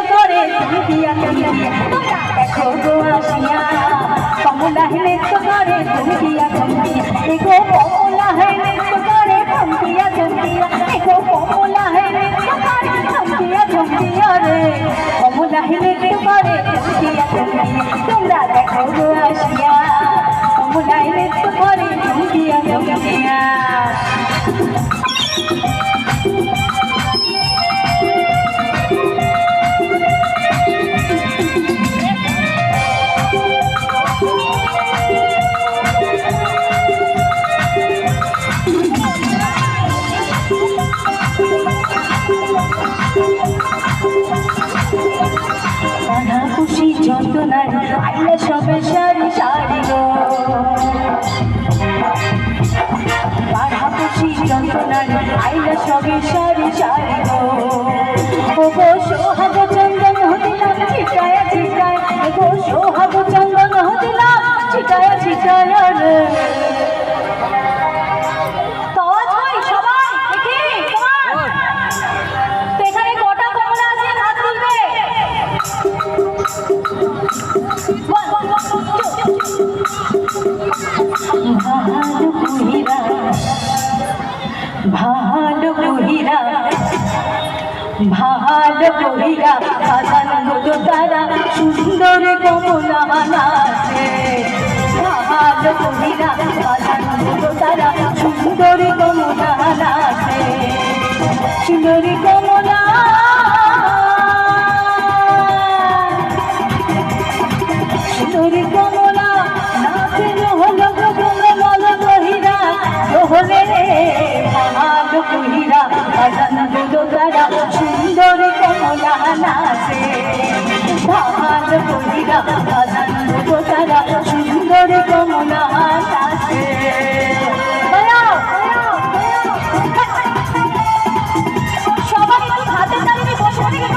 করে ধুমকিয়া ধুমকিয়া দেখো গো আসিয়া কমলা নৃত্য করে ধুমকিয়া ধুমকিয়া এগো কমলা নৃত্য করে ধুমকিয়া ধুমকিয়া এগো কমলা নৃত্য করে ধুমকিয়া ধুমকিয়া রে কমলা নৃত্য করে ধুমকিয়া ধুমকিয়া তোমরা দেখো গো আসিয়া কমলা নৃত্য করে ধুমকিয়া ধুমকিয়া রাধা খুশি যন্ত্রণায় আইলা সবে সারি সারি গো রাধা খুশি যন্ত্রণায় আইলা সবে সারি সারি গো ও গো সোহাগ চন্দন হদিলাম ছিটায়া ছিটায় গো সোহাগ চন্দন হদিলাম ছিটায়া ছিটায় রে ভালো কহিরা বাজান গো তারা সুন্দর কমলা নাচে ভালো কহিরা বাজান গো তারা সুন্দর কমলা নাচে সুন্দরী কমলা সুন্দরী কমলা নাচে হলো কমলা কহিরা হলে ভালো কহিরা বাজান গো তারা সুন্দর কমলা নাচে ভালো কহিরা বাজান গো তারা সুন্দর কমলা নাচে সবাই একটু হাতে তালিয়ে বসে থেকে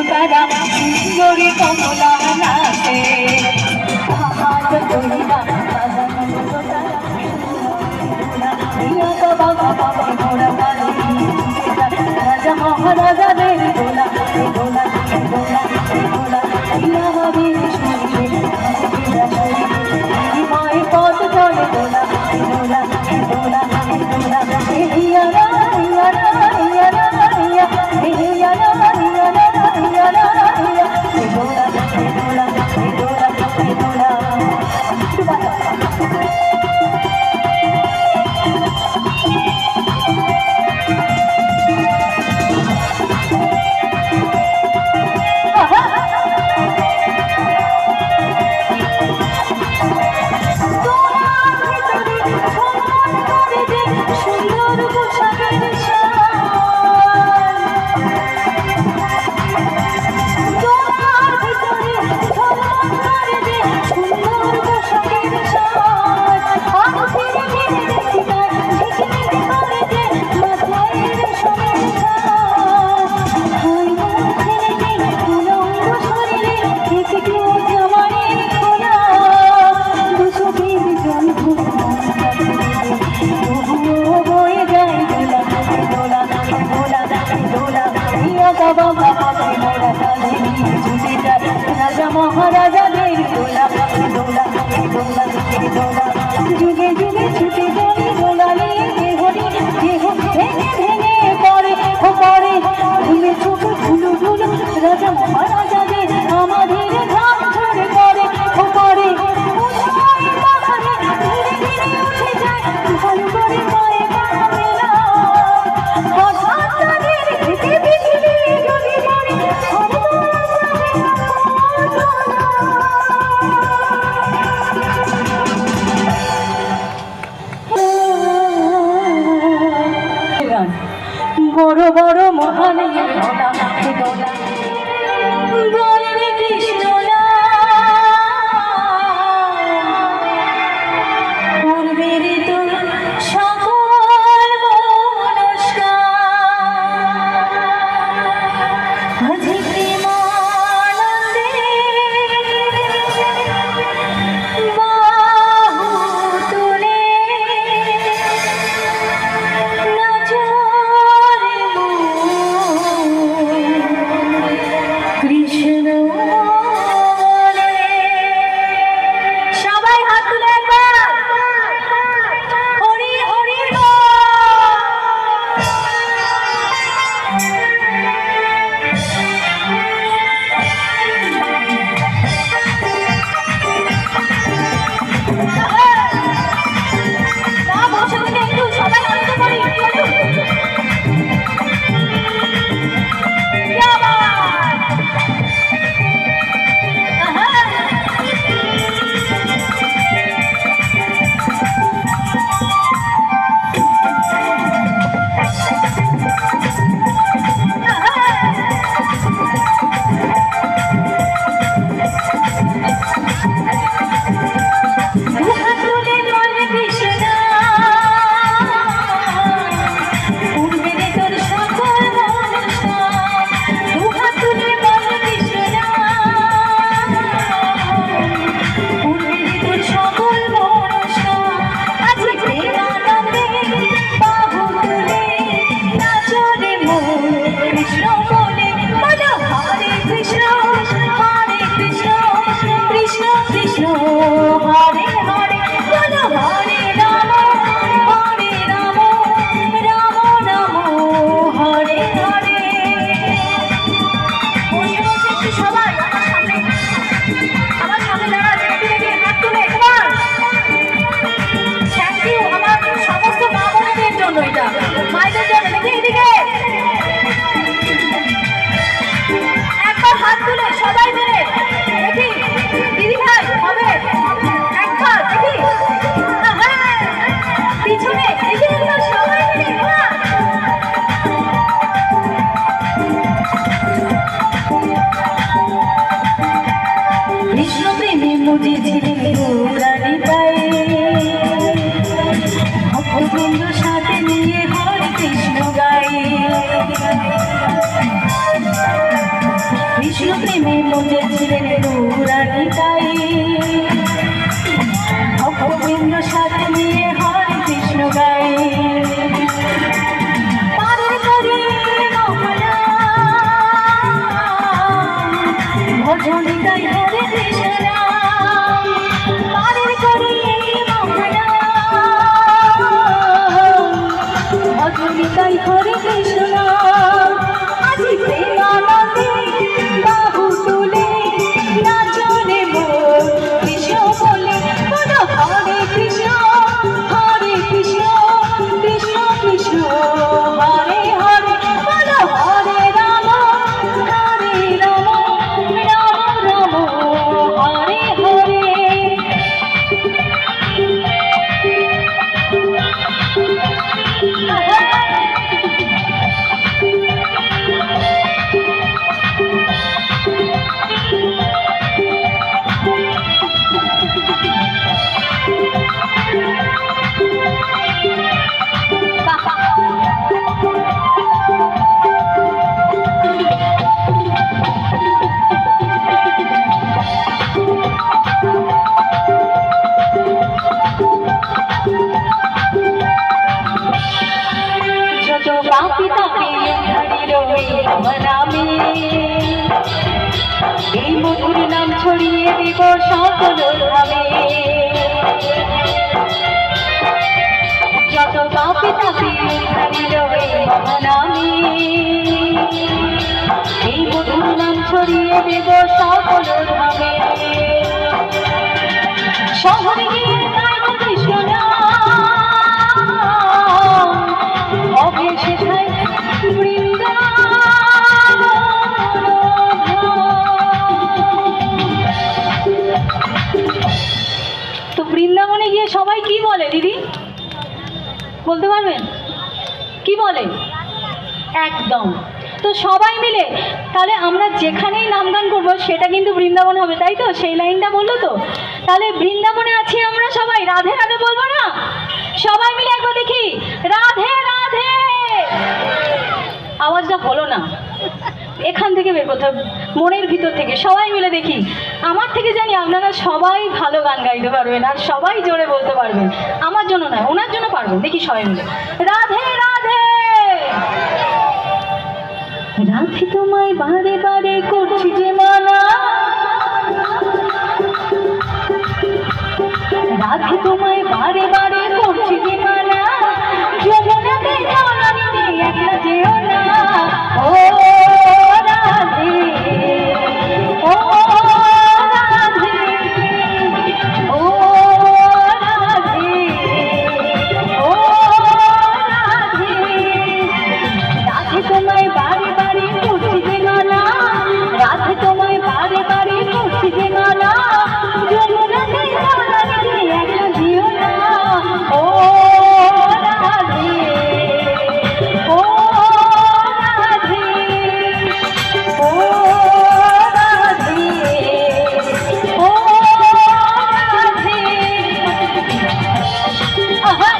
তারা সুন্দরী কমলা নাচে ভালো কহিরা বাজান গো তারা বাবা বাবা ঘোড়া রাজা মহারাজাদের দোলা দোলা দোলা দোলা মায়ের পথ ধরে দোলা দোলা দোলা দোলা রাজা মহারাজাদের দোলা দোলা দোলা দোলা যুগে যুগে ছুটে চলে দোলালে দেহ ভেঙে ভেঙে পড়ে পড়ে ভুলে চোখ ধুলো ধুলো রাজা মহারাজাদের দোলা বলে রে কৃষ্ণ না পূর্বের তোর সকল মনস্কার আজি প্রেমানন্দে বাহু তুলে নাচো রে কৃষ্ণ বলে। সবাই হাত তুলে একবার হরি হরি বল। না বসে থেকে একটু সবাই আনন্দ করি। क्या बात! आहा! দুহাত তুলে বল কৃষ্ণ পূর্বের তোর সকল মনস্কার। দুহাত তুলে বল কৃষ্ণ পূর্বের তোর সকল মনস্কার। আজি প্রেমানন্দে বাহু তুলে নাচো রে মন কৃষ্ণ বলে। বলো হরে কৃষ্ণ কৃষ্ণ কৃষ্ণ হরে হরে। বলো হরে রাম রাম রাম হরে হরে। বসে বসে একটু সবাই আমার সামনে দাঁড়ান একটু দেখি হাত তুলে একবার। থ্যাংক ইউ আমার সমস্ত মা বোনেদের জন্য, এটা মায়েদের জন্য। দেখি এদিকে একবার হাত তুলে সবাই মিলে দেখি দিদি ভাই হবে একবার দেখি। আহা! পিছনে দেখি একবার সবাই মিলে বাহ! কৃষ্ণ প্রেমে মুজেছিলেন পুরানি পায়ে অপূর্ব সাথে নিয়ে হরে কৃষ্ণ গায়ে। কৃষ্ণ প্রেমে মুজেছিলেন পুরানি পায়ে অপূর্ব সাথে নিয়ে হরে কৃষ্ণ গায়ে। পারের করি মোহনা ভজনি গাই হরে কৃষ্ণ পারের করি মোহনা ভজনি গাই হরে কৃষ্ণ। আজি প্রেমানন্দে বাহু তুলে নাচো রে মন কৃষ্ণ বলে। বলো হরে কৃষ্ণ কৃষ্ণ কৃষ্ণ হরে হরে। বলো হরে রাম রাম রাম হরে হরে। যত পাপি তাপি হারিল আমার নামে এই মধুর নাম ছড়িয়ে দিব সকল ভাবে। যত পাপি তাপি হারিল আমার নামে এই মধুর নাম ছড়িয়ে দেব সকল ভাবে। শহরে গিয়ে গাইব কৃষ্ণ নাম হবে সেথায় তো বৃন্দাবনে গিয়ে সবাই কি বলে দিদি বলতে পারবেন? কি বলে? একদম তো সবাই মিলে তাহলে আমরা যেখানেই নাম গান করবো সেটা কিন্তু বৃন্দাবন হবে, তাই তো? সেই লাইনটা বললো তো। তাহলে বৃন্দাবনে আছি আমরা সবাই, রাধে রাধে বলবো না? সবাই মিলে একবার দেখি, রাধে রাধে। আওয়াজটা হলো না, এখান থেকে বের করতে হবে, মনের ভিতর থেকে। সবাই মিলে দেখি, আমার থেকে জানি আপনারা সবাই ভালো গান গাইতে পারবেন আর সবাই জোরে বলতে পারবেন। আমার জন্য নয়, ওনার জন্য পারবেন। দেখি সবাই মিলে, রাধে রাধে। রাধে তোমায় বারে বারে করছি যে মানা, রাধে তোমায় বারে বারে করছি যে মানা, যমুনাতে জলানিতে একলা যেও না। ও রাধে, ও রাধে, ও রাধে, ও রাধে। রাধে তোমায় বারে বারে করছি যে মানা, রাধে তোমায় বারে বারে করছি যে মানা, যমুনাতে জলানিতে একলা যেও না। ও রাধে, ও রাধে, ও রাধে, ও রাধে। আহা।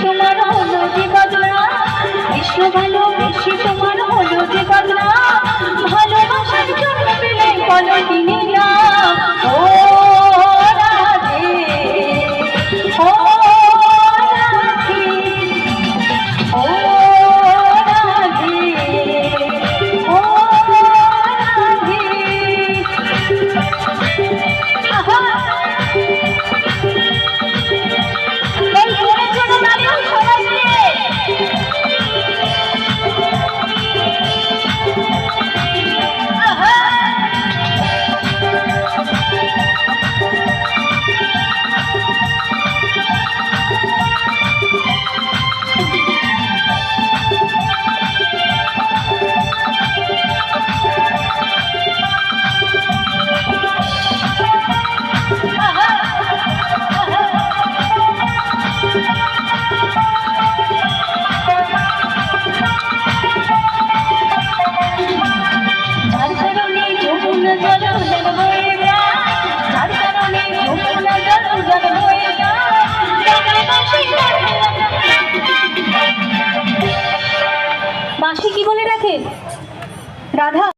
তোমার হলো যে বদনা, কৃষ্ণ ভালোবেসে তোমার হলো যে বদনা, ভালোবাসার জন্য পেলে পলকিনি না। ও রাধে, ও রাধে, ও রাধে, ও রাধে। আহা। বাঁশি কি বলে রাখে রাধা?